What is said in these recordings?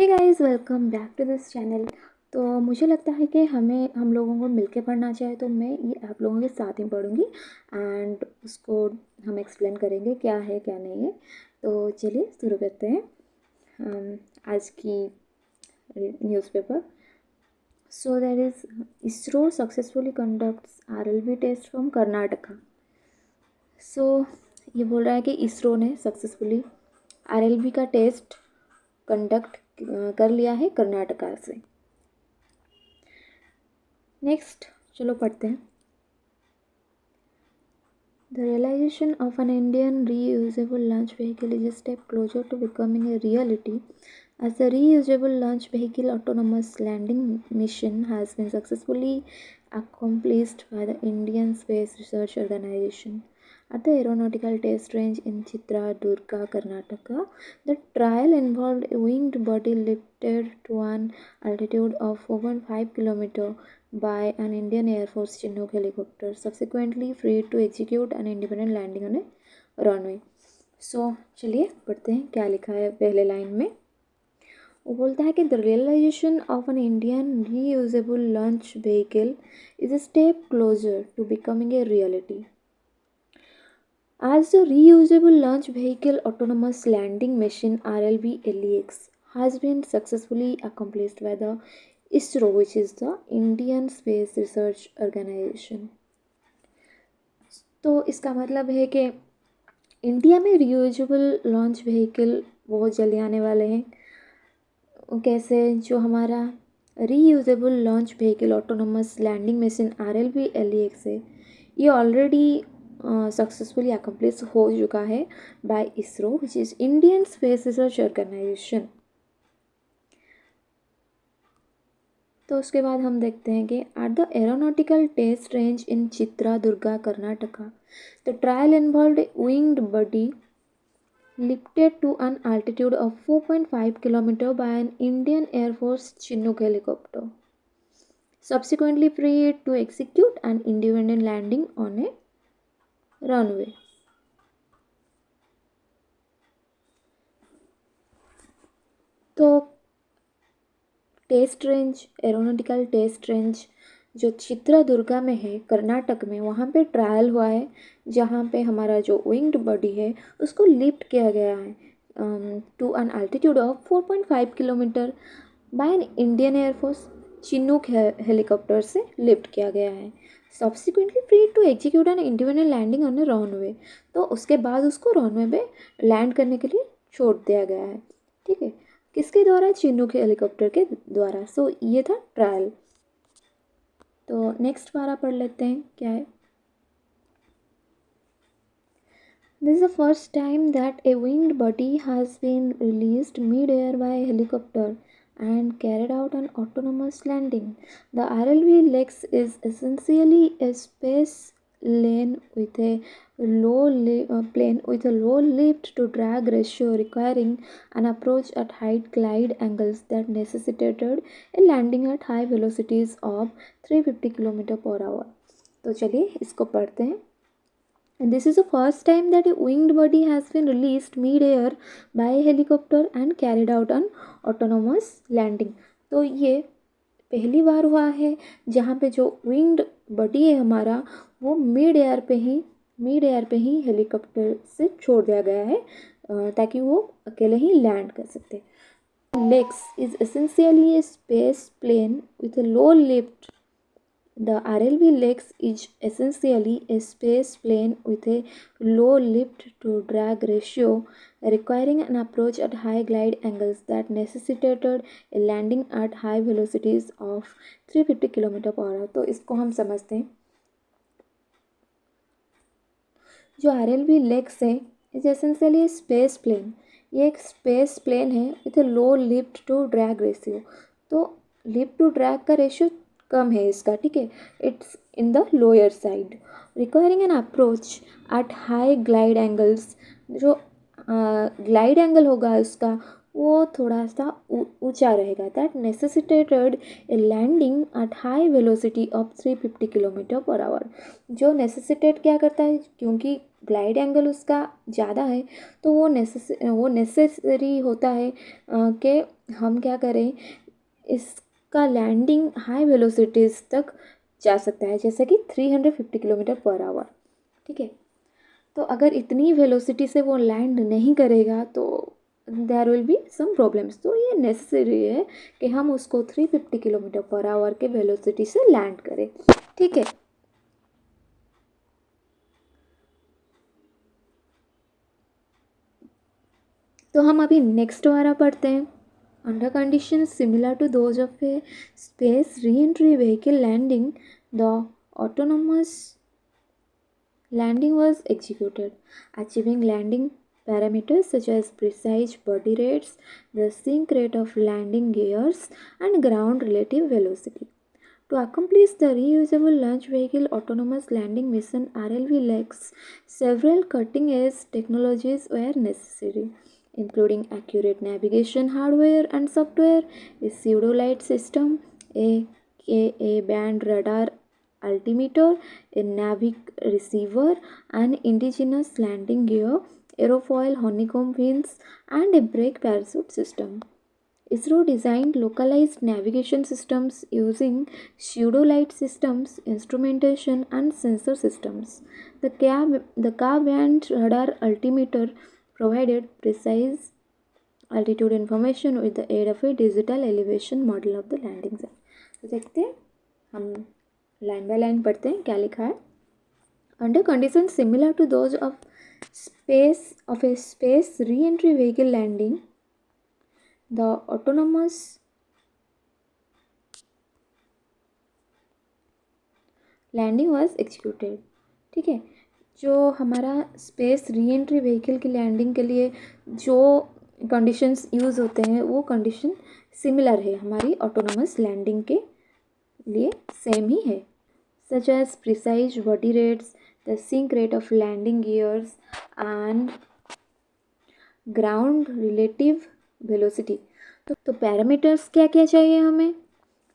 Hey guys, welcome back to this channel. तो मुझे लगता है कि हम लोगों को मिलके पढ़ना चाहिए, तो मैं ये आप लोगों के साथ ही पढ़ूंगी एंड उसको हम एक्सप्लेन करेंगे क्या है क्या नहीं है। तो चलिए शुरू करते हैं आज की newspaper. So that is ISRO successfully conducts RLB test from Karnataka. So ये बोल रहा है कि इसरो ने सक्सेसफुली RLB का टेस्ट कंडक्ट कर लिया है कर्नाटका से। नेक्स्ट चलो पढ़ते हैं। The realization of an Indian reusable launch vehicle is a step closer to becoming a reality, as the reusable launch vehicle autonomous landing mission has been successfully accomplished by the Indian Space Research Organization at the Aeronautical Test Range in Chitradurga, Karnataka. The trial involved a winged body lifted to an altitude of 4.5 km by an Indian Air Force Chinook helicopter, subsequently freed to execute an independent landing on a runway. So, चलिए पढ़ते हैं क्या लिखा है पहले line में। वो बोलता है कि the realization of an Indian reusable launch vehicle is a step closer to becoming a reality as the reusable launch vehicle autonomous landing mission RLV LEX has been successfully accomplished by the ISRO, which is the Indian Space Research Organization. तो इसका मतलब है कि India में reusable launch vehicle बहुत जल्दी आने वाले हैं। कैसे? जो हमारा reusable launch vehicle autonomous landing mission RLV LEX है, ये ऑलरेडी सक्सेसफुली अकम्प्लिश हो चुका है by ISRO, which is Indian space research organisation. तो उसके बाद हम देखते हैं कि at the aeronautical test range in Chitradurga, Karnataka, the trial involved winged body lifted to an altitude of 4.5 km by an Indian Air Force Chinook helicopter, subsequently freed to execute an independent landing on a runway. तो test range, aeronautical test range जो चित्रदुर्गा में है कर्नाटक में, वहाँ पे trial हुआ है, जहाँ पे हमारा जो विंग्ड बॉडी है उसको लिफ्ट किया गया है to an altitude of 4.5 kilometre by an Indian Air Force Chinook helicopter से लिफ्ट किया गया है, subsequently free to execute an independent landing on a runway. तो उसके बाद उसको रनवे पे लैंड करने के लिए छोड़ दिया गया है। ठीक है, किसके द्वारा? चिनूक हेलीकॉप्टर के द्वारा। सो ये था ट्रायल। तो नेक्स्ट पारा पढ़ लेते हैं क्या है। This is the first time that a winged body has been released mid-air by a helicopter and carried out an autonomous landing. The RLV LEX is essentially a space plane with a low lift to drag ratio, requiring an approach at height glide angles that necessitated a landing at high velocities of 350 km/h. तो चलिए इसको पढ़ते हैं। And this is the first time that a winged body has been released mid-air by a helicopter and carried out an autonomous landing. तो ये पहली बार हुआ है जहाँ पे जो विंग्ड बॉडी है हमारा, वो मिड एयर पे ही हेलीकॉप्टर से छोड़ दिया गया है ताकि वो अकेले ही लैंड कर सकते। LEX is essentially a space plane with a low lift. The RLV LEX is essentially a space plane with a low lift to drag ratio, requiring an approach at high glide angles that necessitated a landing at high velocities of 350 km/h. तो इसको हम समझते हैं। जो RLV LEX है, is essentially space plane. ये एक space plane है with a low lift to drag ratio. तो लिफ्ट टू ड्रैग का रेशियो कम है इसका, ठीक है, it's in the lower side, requiring an approach at high glide angles. जो ग्लाइड एंगल होगा इसका वो थोड़ा सा ऊंचा रहेगा। That necessitated a landing at high velocity of 350 kilometre per hour. जो नेसेसिटेट क्या करता है, क्योंकि ग्लाइड एंगल उसका ज़्यादा है, तो वो नेसेसरी होता है कि हम क्या करें, इसका लैंडिंग हाई वेलोसिटीज़ तक जा सकता है, जैसे कि 350 किलोमीटर पर आवर। ठीक है, तो अगर इतनी वेलोसिटी से वो लैंड नहीं करेगा तो there will be some problems. तो ये नेसेसरी है कि हम उसको 350 किलोमीटर पर आवर के वेलोसिटी से लैंड करें। ठीक है, तो हम अभी नेक्स्ट वाला पढ़ते हैं। Under condition similar to those of a space re entry vehicle landing, the autonomous landing was executed, achieving landing parameters such as precise body rates, the sink rate of landing gears, and ground relative velocity. To accomplish the reusable launch vehicle autonomous landing mission, RLV Lex, several cutting edge technologies were necessary, including accurate navigation hardware and software, a pseudo light system, a Ka band radar altimeter, a Navic receiver, an indigenous landing gear, aerofoil honeycomb fins, and a brake parachute system. ISRO designed localized navigation systems using pseudo-light systems, instrumentation, and sensor systems. The Ka-band radar altimeter provided precise altitude information with the aid of a digital elevation model of the landing zone. तो देखते हैं, हम line by line पढ़ते हैं क्या लिखा है। Under conditions similar to those of a space re-entry vehicle landing, the autonomous landing was executed. ठीक है, जो हमारा स्पेस री एंट्री व्हीकल की लैंडिंग के लिए जो कंडीशंस यूज़ होते हैं वो कंडीशन सिमिलर है हमारी ऑटोनोमस लैंडिंग के लिए, सेम ही है। Such as precise body rates, the sink rate of landing gears and ground relative velocity. तो पैरामीटर्स क्या क्या चाहिए हमें?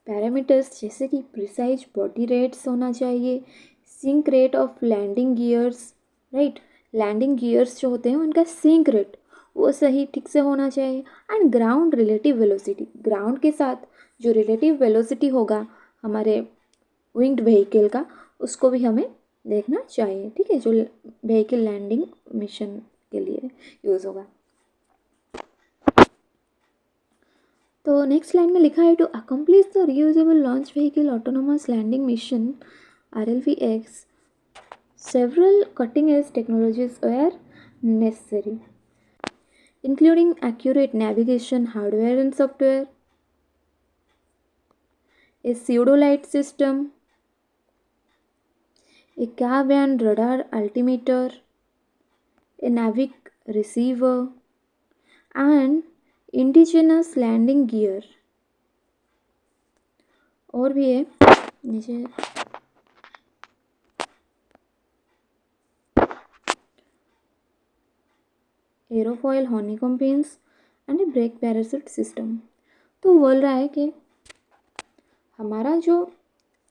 पैरामीटर्स जैसे कि प्रिसाइज बॉडी रेट्स होना चाहिए, sink rate of landing gears, right, landing gears जो होते हैं उनका सिंक रेट वो सही ठीक से होना चाहिए, and ground relative velocity, ground के साथ जो रिलेटिव वेलोसिटी होगा हमारे विंग्ड व्हीकल का उसको भी हमें देखना चाहिए। ठीक है, जो व्हीकल लैंडिंग मिशन के लिए यूज़ होगा। तो नेक्स्ट लाइन में लिखा है, to accomplish the reusable launch vehicle autonomous landing mission RLVX, several cutting edge technologies were necessary, including accurate navigation hardware and software, a pseudo-light system, a Ka-band radar altimeter, a Navic receiver, and indigenous landing gear। और भी है नीचे, aerofoil honeycomb pins and a brake parachute system. तो बोल रहा है कि हमारा जो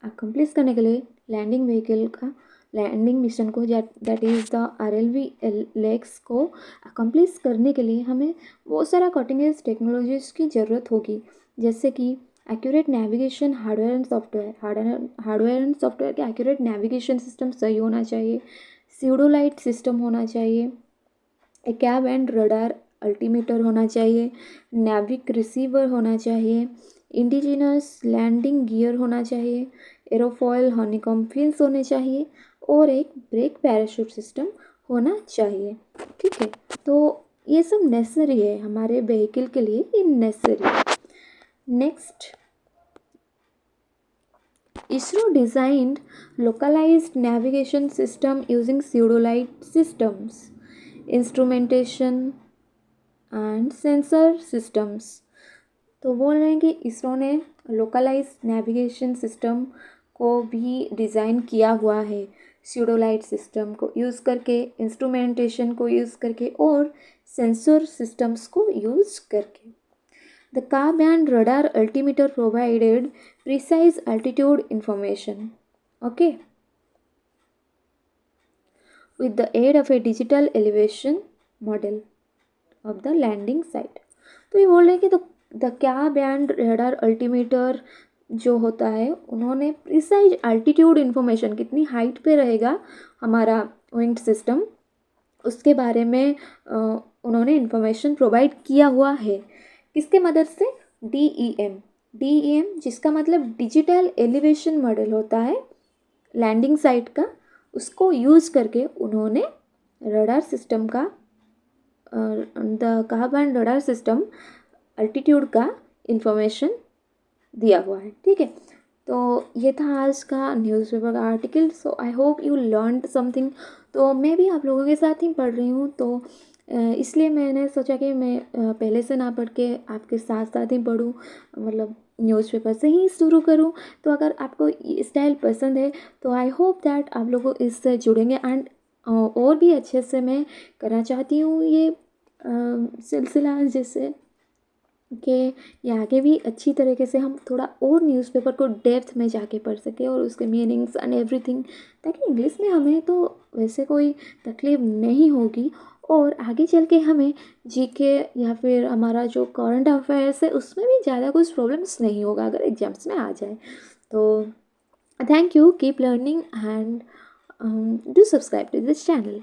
अकम्प्लिश करने के लिए लैंडिंग व्हीकल का लैंडिंग मिशन को, दैट इज़ द RLV-LEX को अकम्प्लिश करने के लिए हमें बहुत सारा कटिंग एज टेक्नोलॉजीज़ की ज़रूरत होगी, जैसे कि accurate navigation hardware and software, hardware and software के एक्यूरेट नेविगेशन सिस्टम सही होना चाहिए, स्यूडोलाइट सिस्टम होना चाहिए, ए कैब एंड रडार अल्टीमीटर होना चाहिए, नेविक रिसीवर होना चाहिए, इंडिजिनस लैंडिंग गियर होना चाहिए, एरोफॉयल हनीकॉम्ब फिन्स होने चाहिए, और एक ब्रेक पैराशूट सिस्टम होना चाहिए। ठीक है, तो ये सब नेसेसरी है हमारे व्हीकल के लिए, ये नेसेसरी है। Next, ISRO designed localized navigation system using pseudolite systems, instrumentation and sensor systems। तो बोल रहे हैं कि इसरो ने लोकलाइज नेविगेशन सिस्टम को भी डिज़ाइन किया हुआ है, स्यूडोलाइट सिस्टम को यूज़ करके, इंस्ट्रूमेंटेशन को यूज़ करके, और सेंसर सिस्टम्स को यूज करके। द का band radar altimeter provided precise altitude information, okay, with the aid of a digital elevation model of the landing site। तो ये बोल रहे हैं कि द क्या बैंड रडार अल्टीमीटर जो होता है, उन्होंने प्रिसाइज अल्टीट्यूड इंफॉर्मेशन, कितनी हाइट पे रहेगा हमारा विंड सिस्टम, उसके बारे में उन्होंने इंफॉर्मेशन प्रोवाइड किया हुआ है। किसके मदद से? DEM। DEM जिसका मतलब डिजिटल एलिवेशन मॉडल होता है लैंडिंग साइट का, उसको यूज़ करके उन्होंने रडार सिस्टम का the carbon radar system altitude का इंफॉर्मेशन दिया हुआ है। ठीक है, तो ये था आज का न्यूज़पेपर का article. So I hope you learned something. तो मैं भी आप लोगों के साथ ही पढ़ रही हूँ, तो इसलिए मैंने सोचा कि मैं पहले से ना पढ़ के आपके साथ साथ ही पढ़ूँ, मतलब न्यूज़पेपर से ही शुरू करूँ। तो अगर आपको ये स्टाइल पसंद है तो आई होप दैट आप लोग इससे जुड़ेंगे, एंड और भी अच्छे से मैं करना चाहती हूँ ये सिलसिला, जिससे कि ये आगे भी अच्छी तरीके से हम थोड़ा और न्यूज़पेपर को डेप्थ में जाके पढ़ सकें और उसके मीनिंग्स एंड एवरीथिंग, ताकि इंग्लिश में हमें तो वैसे कोई तकलीफ नहीं होगी, और आगे चल के हमें जीके या फिर हमारा जो करंट अफेयर्स है उसमें भी ज़्यादा कुछ प्रॉब्लम्स नहीं होगा अगर एग्जाम्स में आ जाए। तो thank you, keep learning and do subscribe to this channel.